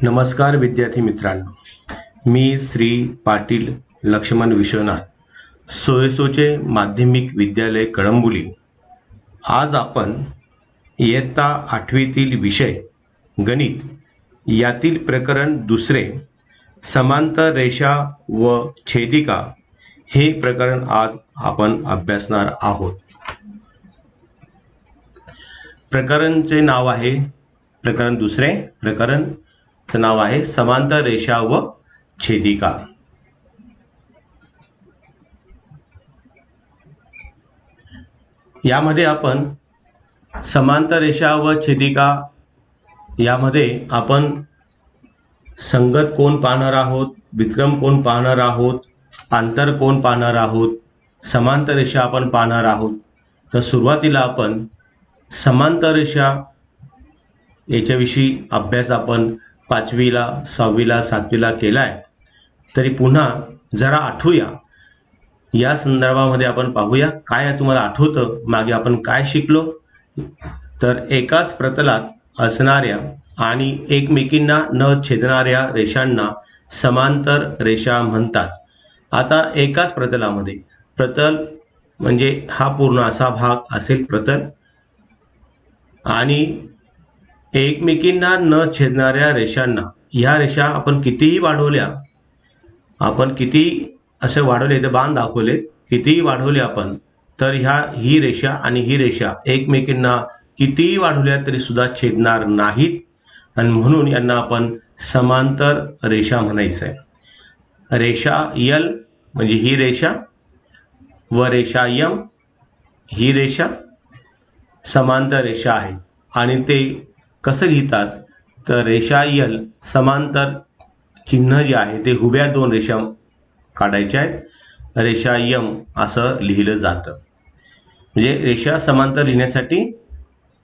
नमस्कार विद्यार्थी मित्रांनो, मी श्री पाटील लक्ष्मण विश्वनाथ, सोयसोचे माध्यमिक विद्यालय कळंबुली. आज आपण इयत्ता 8वीतील विषय गणित यातील प्रकरण दुसरे समांतर रेषा व छेदिका हे प्रकरण आज आपण अभ्यासणार आहोत. प्रकरणचे नाव आहे प्रकरण दुसरे प्रकरणचं नाव आहे समांतर रेषा व छेदिका. यामध्ये आपण समांतर रेषा व छेदिका यामध्ये आपण संगत कोन पाहणार आहोत, विक्रम कोन पाहणार आहोत, आंतर कोन पाहणार आहोत, समांतर रेषा आपण पाहणार आहोत. तर सुरुवातीला आपण समांतर रेषा याच्याविषयी अभ्यास आपण 5वीला 6वीला 7वीला केला आहे. तरी पुन्हा जरा आठवूया, या संदर्भामध्ये आपण पाहूया काय तुम्हाला आठवतं मागे आपण काय शिकलो. तर एकाच प्रतलात असणाऱ्या आणि एकमेकींना न छेदणाऱ्या रेषांना समांतर रेषा म्हणतात. आता एकाच प्रतलामध्ये, प्रतल म्हणजे हा पूर्ण असा भाग असेल प्रतल, आणि एकमेकींना न छेदणाऱ्या रेषांना, ह्या रेषा आपण कितीही वाढवल्या, आपण किती असे वाढवले, इथे बाण दाखवले, कितीही वाढवले आपण, तर ही रेषा आणि ही रेषा एकमेकींना कितीही वाढवल्या तरी सुद्धा छेदणार नाहीत, आणि म्हणून यांना आपण समांतर रेषा म्हणायचं आहे. रेषा यल म्हणजे ही रेषा व रेषा यम ही रेषा समांतर रेषा आहे. आणि ते कसं लिहितात, तर रेषा यल समांतर चिन्ह जे आहे ते उभ्या दोन रेषा काढायच्या आहेत, रेषा यम असं लिहिलं जातं. म्हणजे रेषा समांतर लिहिण्यासाठी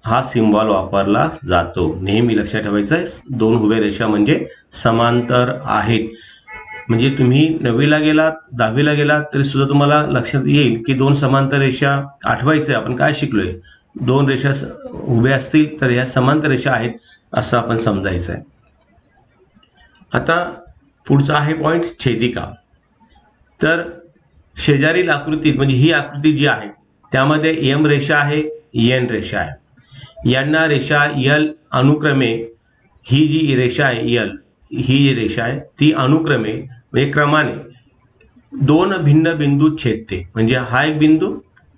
हा सिम्बॉल वापरला जातो. नेहमी लक्षात ठेवायचं आहे, दोन उभ्या रेषा म्हणजे समांतर आहेत. म्हणजे तुम्ही 9वीला गेलात 10वीला गेलात तरी सुद्धा तुम्हाला लक्षात येईल की दोन समांतर रेषा आठवायचं आपण काय शिकलोय. दोन रेषा उभ्या असतील तर ह्या समांतर रेषा आहेत असं आपण समजायचं आहे. आता पुढचा आहे पॉइंट छेदिका. तर शेजारील आकृतीत म्हणजे ही आकृती जी आहे त्यामध्ये एम रेषा आहे, एन रेषा आहे. यांना रेषा यल अनुक्रमे, ही जी रेषा आहे यल, ही जी रेषा आहे ती अनुक्रमे म्हणजे क्रमाने दोन भिन्न बिंदूत छेदते. म्हणजे हा एक बिंदू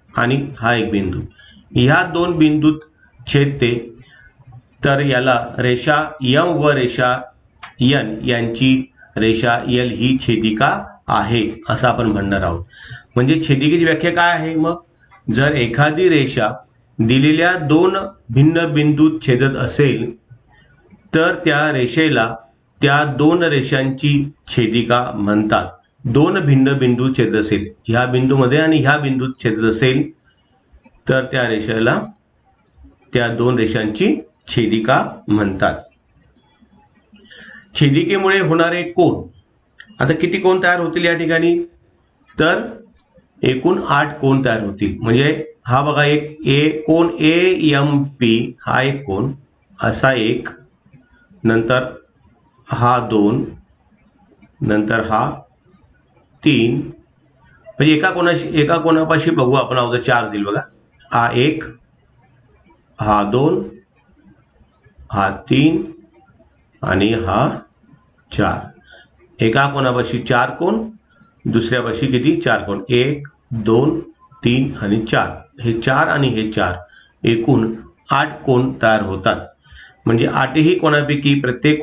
आणि हा एक बिंदू, ह्या दोन बिंदूत छेदते. तर याला रेषा यम व रेषा यन यांची रेषा यल ही छेदिका आहे असं आपण म्हणणार आहोत. म्हणजे छेदिकेची व्याख्या काय आहे मग, जर एखादी रेषा दिलेल्या दोन भिन्न बिंदूत छेदत असेल तर त्या रेषेला त्या दोन रेषांची छेदिका म्हणतात. दोन भिन्न बिंदू छेदत असेल, ह्या बिंदूमध्ये आणि ह्या बिंदूत छेदत असेल तर त्या रेषेला त्या दोन रेषांची छेदिका म्हणतात. छेदिकेमुळे होणारे कोन, आता किती कोन तयार होतील या ठिकाणी, तर एकूण 8 कोन तयार होतील. म्हणजे हा बघा एक कोन AMP हा एक कोन, असा एक, नंतर हा 2, नंतर हा 3, म्हणजे एका कोणापाशी बघू आपण अगोदर 4 दिल बघा, हा 1, हा 2, हा 3 आणि हा 4. एका कोणापाशी 4 कोन, दुसऱ्यापाशी किती 4 कोन, 1 2 3 आणि 4, हे 4 आणि हे 4 एकूण 8 कोन तयार होतात. म्हणजे 8ही कोणापैकी प्रत्येक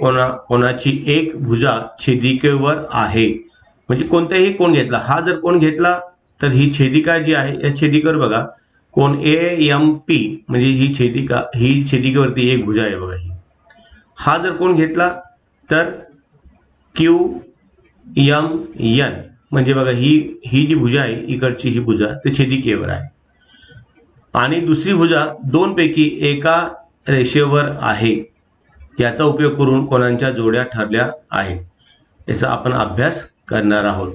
कोणाची एक भुजा छेदिकेवर आहे. म्हणजे कोणताही कोन घेतला, हा जर कोन घेतला तर ही छेदिका जी आहे या छेदिकेवर बघा कोन AMP म्हणजे ही छेदिकेवरती एक भुजा आहे बघा ही. हा जर कोन घेतला तर QMN म्हणजे बघा ही जी भुजा आहे इकडची ही भुजा ते छेदिकेवर आहे, आणि दुसरी भुजा दोन पैकी एका रेषेवर आहे. याचा उपयोग करून कोणांच्या जोड्या ठरल्या आहेत याचा आपण अभ्यास करणार आहोत.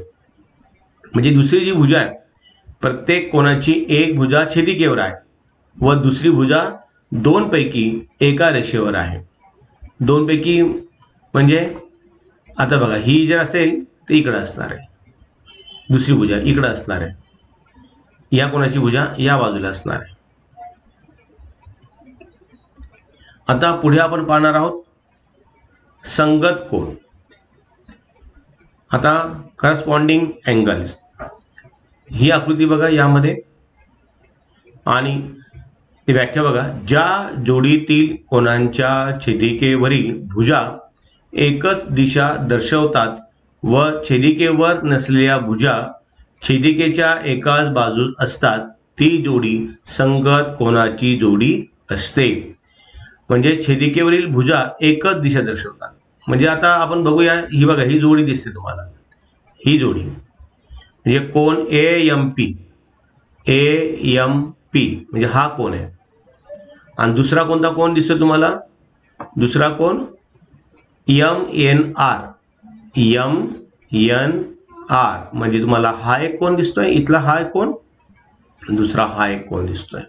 म्हणजे दुसरी जी भुजा आहे प्रत्येक कोणाची एक भुजा छेदिकेवर आहे व दुसरी भुजा दोन पैकी एका रेषेवर आहे. दोन पैकी म्हणजे आता बघा ही जर असेल तर इकडं असणार आहे, दुसरी भुजा इकडं असणार आहे, या कोणाची भुजा या बाजूला असणार आहे. आता पुढे आपण पाहणार आहोत संगत कोन. आता करस्पॉन्डिंग अँगल्स ही आकृती बघा यामध्ये, आणि ही व्याख्या बघा. ज्या जोडीतील कोनांच्या छेदिकेवरील भुजा एकच दिशा दर्शवतात व छेदिकेवर नसलेल्या भुजा छेदिकेच्या एकाच बाजूस असतात ती जोडी संगत कोनाची जोडी असते. म्हणजे छेदिकेवरील भुजा एकच दिशा दर्शवतात. म्हणजे आता आपण बघूया, ही बघा ही जोडी दिसते तुम्हाला, ही जोडी म्हणजे कोन AMP म्हणजे हा कोन आहे. आणि दुसरा कोणता कोन दिसतो तुम्हाला, दुसरा कोन MNR म्हणजे तुम्हाला हा एक कोन दिसतोय, इथला हा एक कोन, दुसरा हा एक कोन दिसतोय.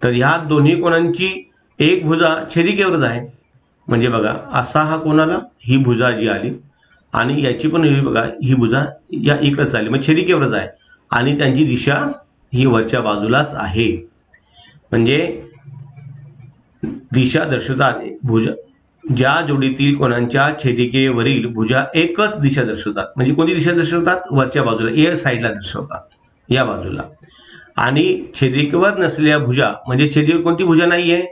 तर ह्या दोन्ही कोनांची एक भुजा छेदिकेवरच आहे. म्हणजे बघा असा हा कोन आला, ही भुजा जी आली, आणि याची पण बघा ही भुजा या इकडेच आली, म्हणजे छेदिकेवरच आहे, आणि त्यांची दिशा ही वरच्या बाजूलाच आहे. म्हणजे दिशा दर्शवतात भुजा. ज्या जोडीतील कोनांच्या छेदिकेवरील भुजा एकच दिशा दर्शवतात, म्हणजे कोणती दिशा दर्शवतात, वरच्या बाजूला ए साईडला दर्शवतात, या बाजूला. आणि छेदिकेवर नसलेल्या भुजा म्हणजे छेदिकेवर कोणती भुजा नाहीये,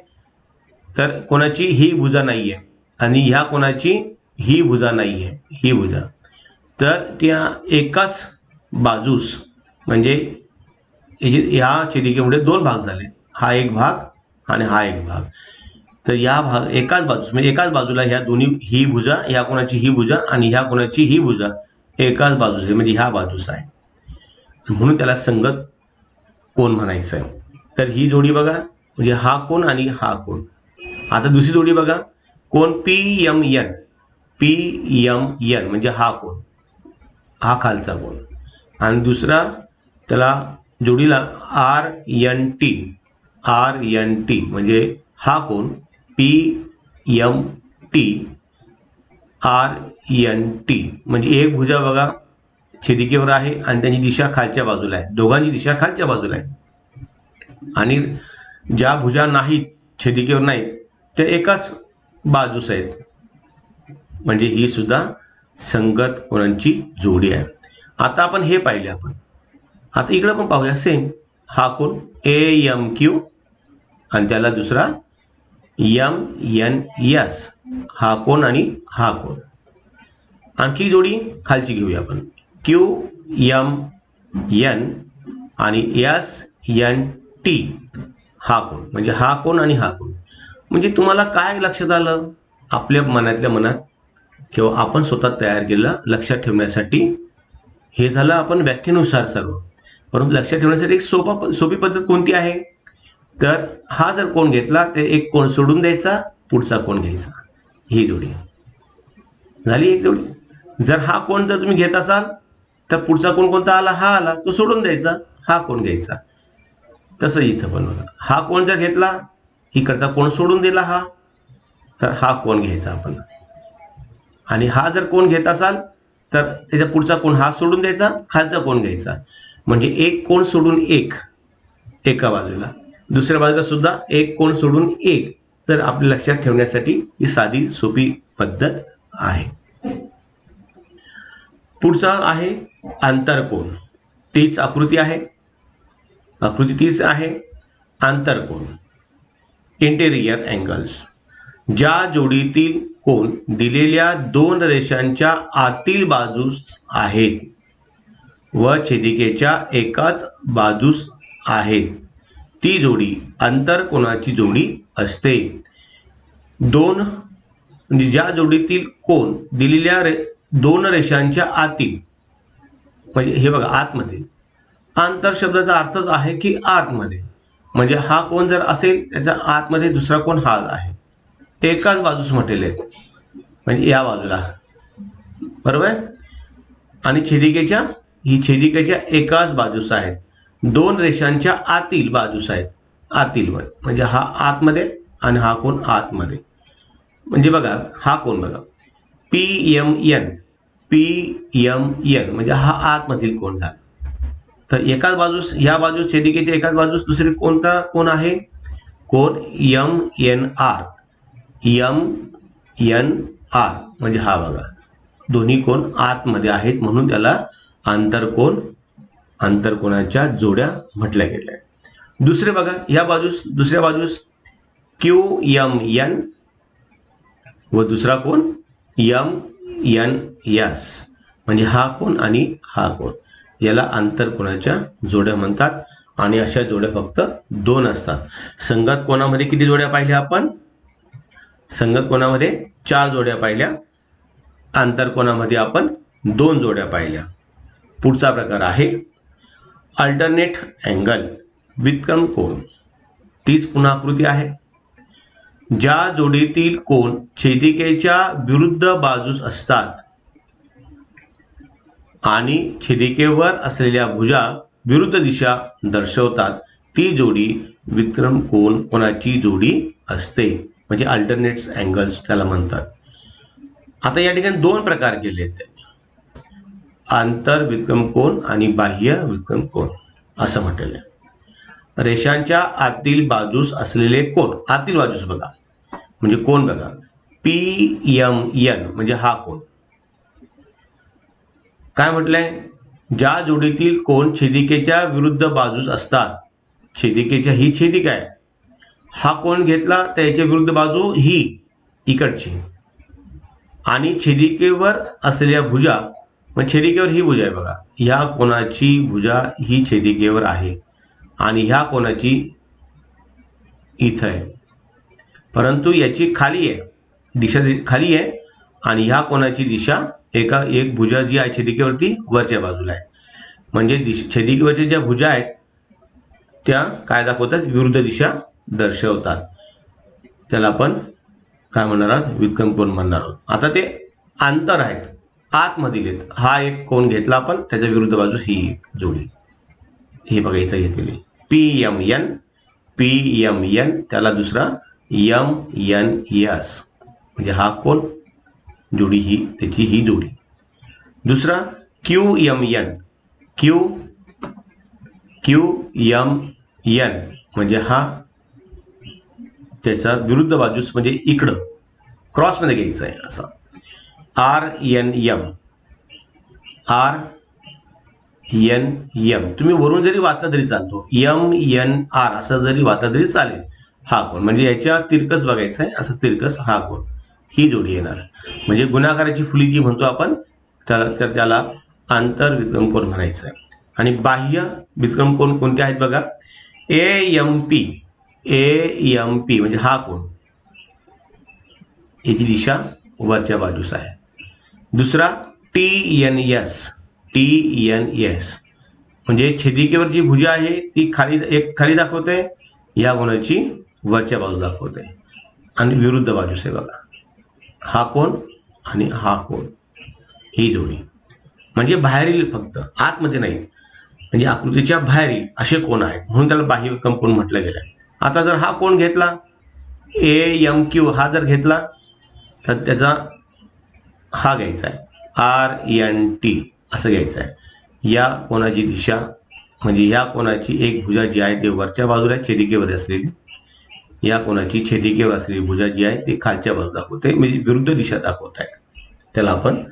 तर कोणाची ही भुजा नाहीये, आणि ह्या कोणाची ही भुजा नाहीये, ही भुजा. तर त्या एकाच बाजूस म्हणजे ह्या छेदिकेमुळे दोन भाग झाले, हा एक भाग आणि हा एक भाग. तर या भाग एकाच बाजूस म्हणजे एकाच बाजूला ह्या दोन्ही, ही भुजा, ह्या कोणाची ही भुजा आणि ह्या कोणाची ही भुजा एकाच बाजूस आहे, म्हणजे ह्या बाजूस आहे, म्हणून त्याला संगत कोन म्हणायचं आहे. तर ही जोडी बघा, म्हणजे हा कोन आणि हा कोन. आता दुसरी जोडी बघा, कोन PMN म्हणजे हा कोन, हा खालचा कोन, आणि दुसरा त्याला जोडीला RNT म्हणजे हा कोन PMT म्हणजे एक भुजा बघा छेदिकेवर आहे आणि त्यांची दिशा खालच्या बाजूला आहे, दोघांची दिशा खालच्या बाजूला आहे. आणि ज्या भुजा नाहीत, छेदिकेवर नाहीत, त्या एकाच बाजूस आहेत, म्हणजे ही सुद्धा संगत कोनांची जोडी आहे. आता आपण हे पाहिले आपण. आता इकडे पण पाहूया सेम, हा कोन AMQ आणि त्याला दुसरा MNS, हा कोन आणि हा कोन. आणखी जोडी खालची घेऊया आपण, QMN आणि SNT, हा कोन, म्हणजे हा कोन आणि हा कोन. म्हणजे तुम्हाला काय लक्षात आलं, आपल्या मनातल्या मनात किंवा आपण स्वतः तयार केलेलं लक्षात ठेवण्यासाठी हे झालं आपण व्याख्येनुसार सर्व. परंतु लक्षात ठेवण्यासाठी एक सोपी पद्धत कोणती आहे, तर हा जर कोन घेतला तर एक कोन सोडून द्यायचा, पुढचा कोन घ्यायचा, ही जोडी झाली एक जोडी. जर हा कोन जर तुम्ही घेत असाल तर पुढचा कोन कोणता आला, हा आला, तो सोडून द्यायचा, हा कोन घ्यायचा. तसं इथं पण बघा, हा कोन जर घेतला, इकडचा कोन सोडून दिला हा, तर हा कोन घ्यायचा आपण. आणि हा जर कोन घेत असाल तर त्याचा पुढचा कोन हा सोडून द्यायचा, खालचा कोन घ्यायचा. म्हणजे एक कोन सोडून एक एका बाजूला, दुसऱ्या बाजूला सुद्धा एक कोन सोडून एक. तर आपल्या लक्षात ठेवण्यासाठी ही साधी सोपी पद्धत आहे. पुढचा आहे आंतरकोन. तीच आकृती आहे, आकृती तीच आहे, आंतरकोन इंटेरियर अँगल्स. ज्या जोडीतील कोन दिलेल्या दोन रेषांच्या आतील बाजूस आहेत व छेदिकेच्या एकाच बाजूस आहेत ती जोडी आंतरकोनाची जोडी असते. म्हणजे ज्या जोडीतील कोन दिलेल्या दोन रेषांच्या आतील, म्हणजे हे बघा आतमध्ये, आंतर शब्दाचा अर्थच आहे की आतमध्ये. म्हणजे हा कोन जर असेल त्याच्या आतमध्ये दुसरा कोन हा आहे, एकाच बाजूस म्हटलेले आहेत, म्हणजे या बाजूला, बरोबर. आणि छेदिकेच्या एकाच बाजूस आहेत, दोन रेषांच्या आतील बाजूस आहेत, आतील म्हणजे हा आतमध्ये आणि हा कोन आतमध्ये. म्हणजे बघा हा कोन बघा, PMN PMN म्हणजे हा आतमधील कोन झाला. तर एकाच बाजूस ह्या बाजूस छेदिकेच्या एकाच बाजूस दुसरी कोणता कोन आहे? कोन MNR MNR म्हणजे हा बघा दोन्ही कोन आतमध्ये आहेत म्हणून त्याला आंतरकोनाच्या जोड्या म्हटल्या गेल्या. दुसरे बघा या बाजूस दुसऱ्या बाजूस QMN व दुसरा कोन MNS म्हणजे हा कोन आणि हा कोन याला आंतरकोनाच्या जोड्या म्हणतात. आणि अशा जोड्या फक्त 2 असतात. संगत कोनामध्ये किती जोड्या पाहिल्या आपण? संगत कोनामध्ये 4 जोड्या पाहिल्या. आंतरकोनामध्ये आपण 2 जोड्या पाहिल्या. पुढचा प्रकार आहे अल्टरनेट अँगल व्युत्क्रम कोन. तीच पुन्हा आकृती आहे. ज्या जोडीतील कोन छेदिकेच्या विरुद्ध बाजूस असतात आणि छेदिकेवर असलेल्या भुजा विरुद्ध दिशा दर्शवतात ती जोडी व्युत्क्रम कोनाची जोडी असते. म्हणजे अल्टरनेट अँगल्स त्याला म्हणतात. आता या ठिकाणी 2 प्रकार केले आहेत. आंतर व्युत्क्रम कोन आणि बाह्य व्युत्क्रम कोन असं म्हटलेलं आहे. रेषांच्या आतील बाजूस असलेले कोन, आतील बाजूस बघा म्हणजे कोन बघा PMN म्हणजे हा कोन. काय म्हटलंय? ज्या जोडीतील कोन छेदिकेच्या विरुद्ध बाजूस असतात. छेदिकेच्या ही छेदिका आहे. हा कोन घेतला त्याच्या विरुद्ध बाजू ही इकडची आणि छेदिकेवर असलेल्या भुजा मग छेदिकेवर ही भुजा आहे बघा. ह्या कोनाची भुजा ही छेदिकेवर आहे आणि ह्या कोनाची इथं आहे. परंतु याची खाली आहे दिशा खाली आहे आणि ह्या कोनाची दिशा एक भुजा जी आहे छेदिकेवरती वरच्या बाजूला आहे. म्हणजे छेदिकेवरच्या ज्या भुजा आहेत त्या काय दाखवतात? विरुद्ध दिशा दर्शवतात. त्याला आपण काय म्हणणार आहोत? व्युत्क्रम कोन म्हणणार आहोत. आता ते आंतर आहेत आतमधील आहेत. हा एक कोन घेतला आपण त्याच्या विरुद्ध बाजूस ही एक जोडी हे बघा इथं घेतलेली PMN त्याला दुसरा MNS म्हणजे हा कोन जोडी ही त्याची ही जोडी. दुसरा QMN म्हणजे हा त्याचा विरुद्ध बाजूस म्हणजे इकडं क्रॉसमध्ये घ्यायचं आहे असं. RNM तुम्ही वरून जरी वाचला तरी चालतो. MNR असं जरी वाचला तरी चालेल. हा कोन म्हणजे याच्या तिरकस बघायचं आहे असं तिरकस हा कोन ही जोडी येणार. म्हणजे गुणाकाराची फुली जी म्हणतो आपण तर त्याला आंतर व्युत्क्रम कोन म्हणायचं आहे. आणि बाह्य व्युत्क्रम कोन कोणते आहेत बघा? AMP म्हणजे हा कोन याची दिशा वरच्या बाजूस आहे. दुसरा TNS म्हणजे छेदिकेवर जी भुजा आहे ती खाली दाखवते. या कोनाची वरच्या बाजू दाखवते आणि विरुद्ध बाजूस आहे बघा हा कोन आणि हा कोन ही जोडी. म्हणजे बाहेरील फक्त आतमध्ये नाहीत. म्हणजे आकृतीच्या बाहेरील असे कोन आहेत म्हणून त्याला बाह्य व्युत्क्रम कोन म्हटलं गेलं. आता जर हा कोन घेतला AMQ हा जर घेतला तर त्याचा हा घ्यायचा आहे RNT असं घ्यायचं आहे. या कोनाची दिशा म्हणजे या कोनाची एक भुजा जी आहे ते वरच्या बाजूला छेदिकेवर असलेली. या कोनाची छेदिकेवर असलेली भुजा जी आहे ती खालच्या बाजूला दाखवते म्हणजे विरुद्ध दिशा दाखवत आहे. त्याला आपण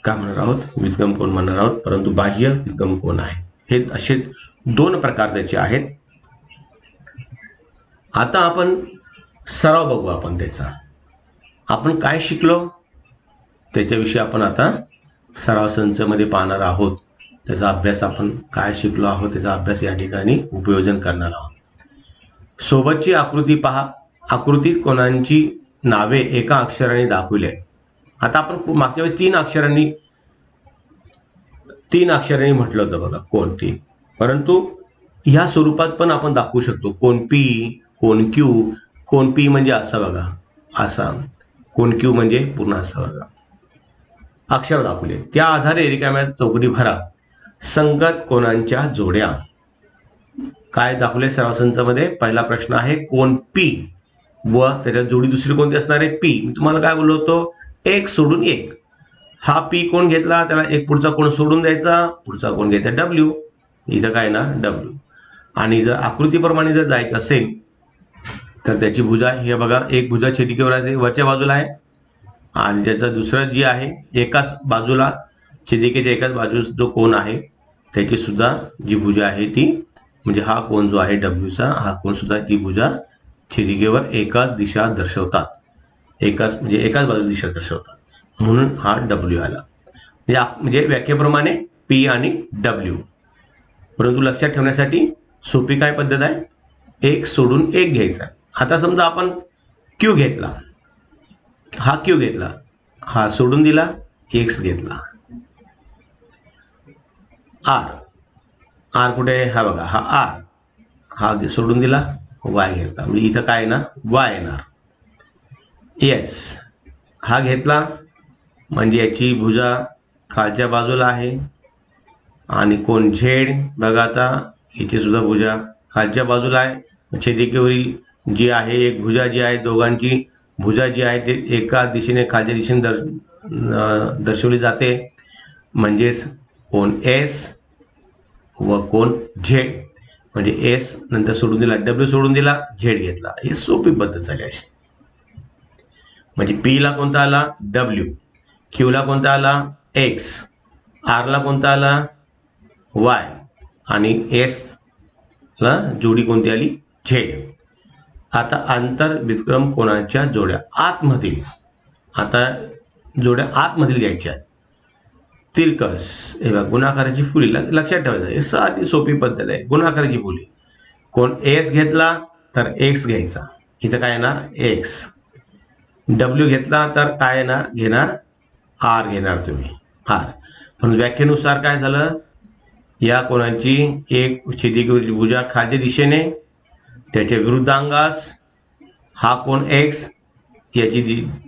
काय म्हणणार आहोत? व्युत्क्रम कोन म्हणणार आहोत. परंतु बाह्य व्युत्क्रम कोन आहे. हे असे 2 प्रकार त्याचे आहेत. आता आपण सराव बघू आपण त्याचा. आपण काय शिकलो त्याच्याविषयी आपण आता सराव संचमध्ये पाहणार आहोत. त्याचा अभ्यास आपण काय शिकलो आहोत त्याचा अभ्यास या ठिकाणी उपयोजन करणार आहोत. सोबतची आकृती पहा. आकृतीत कोणांची नावे एका अक्षराने दाखवली आहेत. आता आपण मागच्या वेळी 3 अक्षरांनी म्हटलं होतं बघा कोन 3. परंतु ह्या स्वरूपात पण आपण दाखवू शकतो. कोन P, कोन Q. कोन P म्हणजे असा बघा असा. कोन Q म्हणजे पूर्ण असा बघा. अक्षर दाखवले त्या आधारे रिकाम्या चौकटी भरा. संगत कोनांच्या जोड्या काय दाखवले सराव संचामध्ये? पहिला प्रश्न आहे कोन P व त्याच्या जोडी दुसरी कोणती असणार आहे? P. मी तुम्हाला काय बोललो होतो? एक सोडून एक. हा पी कोण घेतला त्याला एक पुढचा कोण सोडून द्यायचा, पुढचा कोण घ्यायचा डब्ल्यू. इथं काय ना डब्ल्यू. आणि जर आकृतीप्रमाणे जर जायचं असेल तर त्याची भुजा हे बघा, एक भुजा छेदिकेवर आहे वरच्या बाजूला आहे आणि ज्याचा दुसरं जी आहे एकाच बाजूला छेदिकेच्या एकाच बाजूस जो कोण आहे त्याची सुद्धा जी भुजा आहे ती म्हणजे हा कोण जो आहे डब्ल्यूचा हा कोण सुद्धा ती भुजा छेदिकेवर एकाच दिशा दर्शवतात, एकाच म्हणजे एकाच बाजूला दिशा दर्शवतात, म्हणून हा डब्ल्यू आला. म्हणजे व्याख्येप्रमाणे पी आणि डब्ल्यू. परंतु लक्षात ठेवण्यासाठी सोपी काय पद्धत आहे, एक सोडून एक घ्यायचा. आता समजा आपण क्यू घेतला, हा क्यू घेतला, हा सोडून दिला, एक्स घेतला. आर, आर कुठे हा बघा, हा आर, हा सोडून दिला, वाय घेतला, म्हणजे इथं काय येणार वाय येणार. एस हा घेतला म्हणजे याची भुजा खालच्या बाजूला आहे आणि कोण झेड बघा आता याची सुद्धा भुजा खालच्या बाजूला आहे. छेदिकेवरील जी आहे एक भुजा जी आहे, दोघांची भुजा जी आहे ते एका दिशेने खालच्या दिशेने दर्शवली जाते, म्हणजेच कोण एस व कोण झेड. म्हणजे एस नंतर सोडून दिला, डब्ल्यू सोडून दिला, झेड घेतला. ही सोपी पद्धत झाली अशी. म्हणजे पी ला कोणता आला डब्ल्यू, क्यू ला कोणता आला एक्स, आर ला कोणता आला वाय आणि एस ला जोडी कोणती आली झेड. आता आंतर विक्रम कोणाच्या जोड्या आतमधील, आता जोड्या आतमधील घ्यायच्या आहेत. तिरकस हे बघा गुणाकाराची फुली लक्षात ठेवायचं, हे साधी सोपी पद्धत आहे. गुणाकाराची फुली कोण एस घेतला तर एक्स घ्यायचा, इथं काय येणार एक्स. डब्ल्यू घेतला तर काय येणार घेणार आर घेणार तुम्ही आर. पण व्याख्येनुसार काय झालं, या कोणाची एक छेदिकेवरील भुजा खालच्या दिशेने त्याच्या विरुद्धांगास हा कोण एक्स याची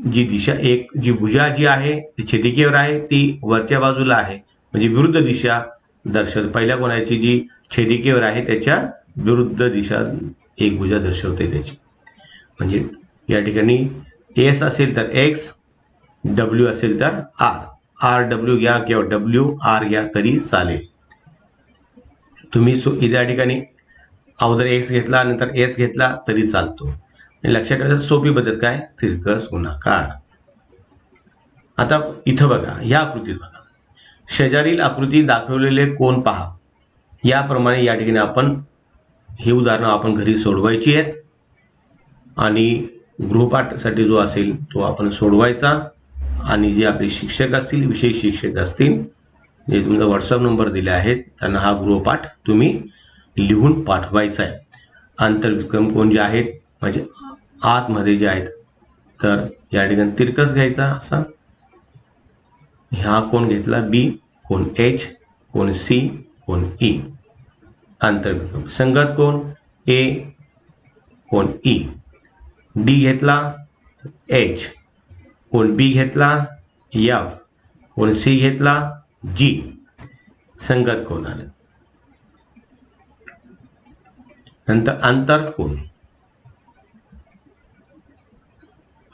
जी दिशा एक जी भुजा जी आहे ती छेदिकेवर आहे ती वरच्या बाजूला आहे, म्हणजे विरुद्ध दिशा दर्शवते. पहिल्या कोणाची जी छेदिकेवर आहे त्याच्या विरुद्ध दिशा एक भुजा दर्शवते त्याची. म्हणजे या ठिकाणी एस असेल तर एक्स, डब्ल्यू असेल तर आर, आर डब्ल्यू घ्या किंवा डब्ल्यू आर घ्या तरी चालेल. तुम्ही या ठिकाणी अगोदर एक्स घेतला नंतर एस घेतला तरी चालतो. लक्षात ठेवायचं सोपी पद्धत काय तिरकस गुणाकार. आता इथं बघा ह्या आकृतीत बघा, शेजारील आकृती दाखवलेले कोण पहा. याप्रमाणे या ठिकाणी आपण ही उदाहरणं आपण घरी सोडवायची आहेत आणि गृहपाठसाठी जो असेल तो आपण सोडवायचा. आणि जे आपले शिक्षक असतील विषय शिक्षक असतील जे तुमचा व्हॉट्सअप नंबर दिले आहेत त्यांना हा गृहपाठ तुम्ही लिहून पाठवायचा आहे. आंतरविक्रम कोण जे आहेत म्हणजे आतमध्ये जे आहेत तर या ठिकाणी तिरकस घ्यायचा असा, हा कोण घेतला बी, कोण एच, कोण सी, कोण ई. आंतरविक्रम संगत कोण ए, कोण ई. डी घेतला एच, कोण बी घेतला एफ, कोण सी घेतला जी. संगत कोण आलं. नंतर आंतर कोण.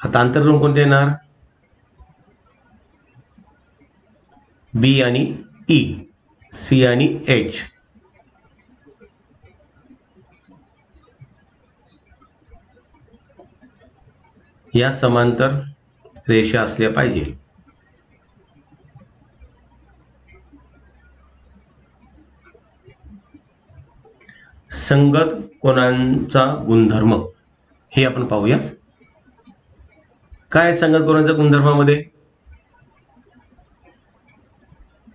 आता आंतरकोण कोणते येणार बी आणि ई, सी आणि एच. या समांतर रेषा असल्या पाहिजे. संगत कोणांचा गुणधर्म हे आपण पाहूया. काय संगत कोणाचा गुणधर्मामध्ये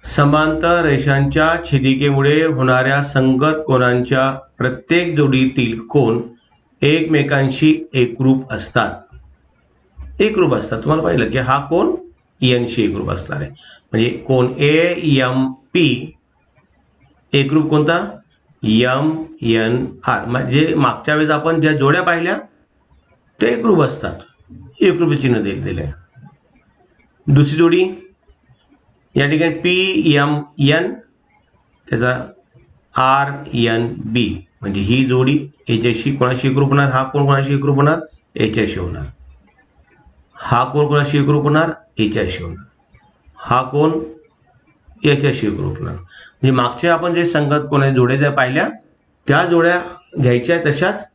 समांतर रेषांच्या छेदिकेमुळे होणाऱ्या संगत कोणांच्या प्रत्येक जोडीतील कोण एकमेकांशी एकरूप असतात. एकरूप असतात तुम्हाला पाहिलं की हा कोण एनशी एकरूप असणार आहे. म्हणजे कोण ए एम पी एकरूप कोणता एम एन आर. म्हणजे मागच्या वेळेस आपण ज्या जोड्या पाहिल्या ते एकरूप असतात, एकरूप चिन्ह दिले. दुसरी जोडी या ठिकाणी पी एम एन त्याचा आर एन बी, म्हणजे ही जोडी याच्याशी कोणाशी एकरूप होणार, हा कोण कोणाशी एकरूप होणार याच्याशी होणार. हा कोण कोणाशी एकरूप होणार, याच्याशी होणार. हा कोण याच्याशी एकरूप होणार. म्हणजे मागच्या आपण जे संगत कोण जोड्या ज्या पाहिल्या त्या जोड्या घ्यायच्या तशाच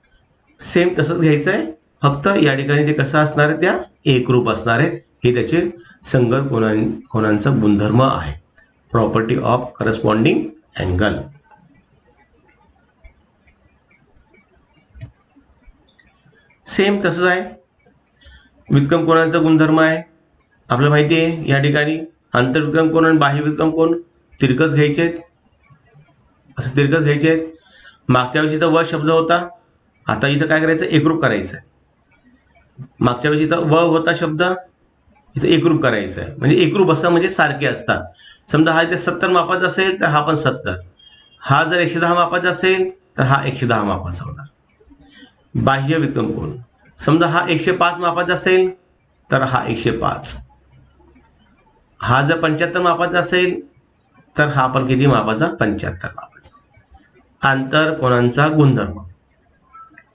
सेम तसंच घ्यायचं आहे. फक्त या ठिकाणी ते कसं असणार आहे, त्या एकरूप असणार आहेत. हे त्याचे संगत कोणांचा गुणधर्म आहे. Property of corresponding angle. Same तसंच आहे. व्युत्क्रम कोणाचा गुणधर्म आहे आपल्याला माहिती आहे. या ठिकाणी आंतरविक्रम कोण आणि बाह्य विक्रम कोण तिरकस घ्यायचे आहेत, असं तिरकस घ्यायचे आहेत. मागच्या वेळेस इथं व शब्द होता, आता इथं काय करायचं, एकरूप करायचं आहे. मागच्या वेळेस इथं व होता शब्द, इथं एकरूप करायचं आहे. म्हणजे एकरूप असतं म्हणजे सारखे असतात. समजा हा इथे 70 मापाचा असेल तर हा पण 70. हा जर 110 मापाचा असेल तर हा 110 मापाचा होणार. बाह्य विक्रम कोण, समजा हा 105 मापाचा असेल तर हा 105. हा जर 75 मापाचा असेल तर हा पण किती मापाचा, 75 मापाचा. आंतर कोणांचा गुणधर्म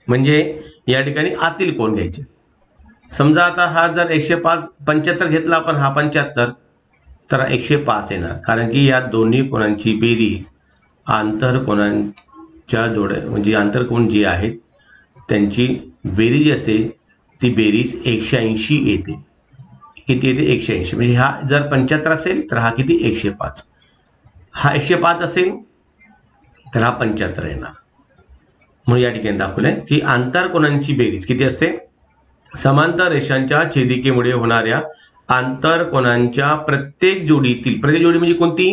म्हणजे या ठिकाणी आतील कोण घ्यायचे. समजा आता हा जर 175 घेतला आपण, हा 75, तर 105 येणार. कारण की या दोन्ही कोणांची बेरीज आंतर कोणांच्या जोड्या म्हणजे आंतरकोण जे आहेत त्यांची बेरीज असते, ती बेरीज 180 येते. किती येते, 180. म्हणजे हा जर 75 असेल तर हा किती, 105. हा 105 असेल तर हा 75 येणार. म्हणून या ठिकाणी दाखवलंय की आंतरकोणांची बेरीज किती असते. समांतर रेषांच्या छेदिकेमुळे होणाऱ्या आंतरकोणांच्या प्रत्येक जोडीतील, प्रत्येक जोडी म्हणजे कोणती,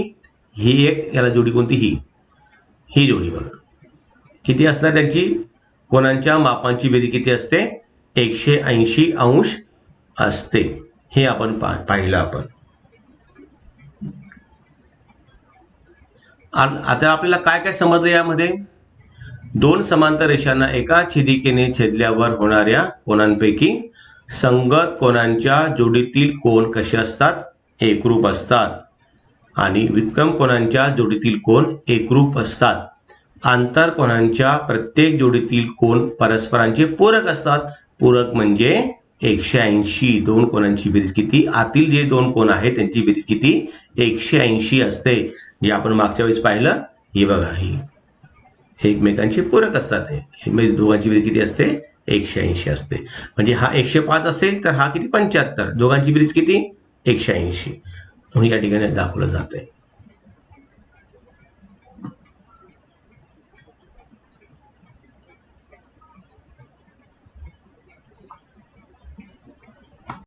ही एक, याला जोडी कोणती, ही जोडी बघा किती असणार. त्यांची कोणांच्या मापांची बेरीज किती असते, 180 अंश असते. हे आपण पाहिलं आपण. आता आपल्याला काय काय समजलं यामध्ये. दोन समांतर रेषांना एका छेदिकेने छेदल्यावर होणाऱ्या कोणांपैकी संगत कोणांच्या जोडीतील कोण कसे असतात, एकरूप असतात. आणि व्युत्क्रम कोणांच्या जोडीतील कोण एकरूप असतात. आंतर कोणांच्या प्रत्येक जोडीतील कोण परस्परांचे पूरक असतात. पूरक म्हणजे 180. दोन कोणांची बेरीज किती, आतील जे दोन कोण आहेत त्यांची बेरीज किती, 180 असते. जे आपण मागच्या वेळेस पाहिलं, हे बघा, ही एकमेकांचे पूरक असतात. हे म्हणजे दोघांची बेरीज किती असते, 180 असते. म्हणजे हा 105 असेल तर हा किती, 75. दोघांची बेरीज किती, 180. म्हणून या ठिकाणी दाखवलं जात आहे.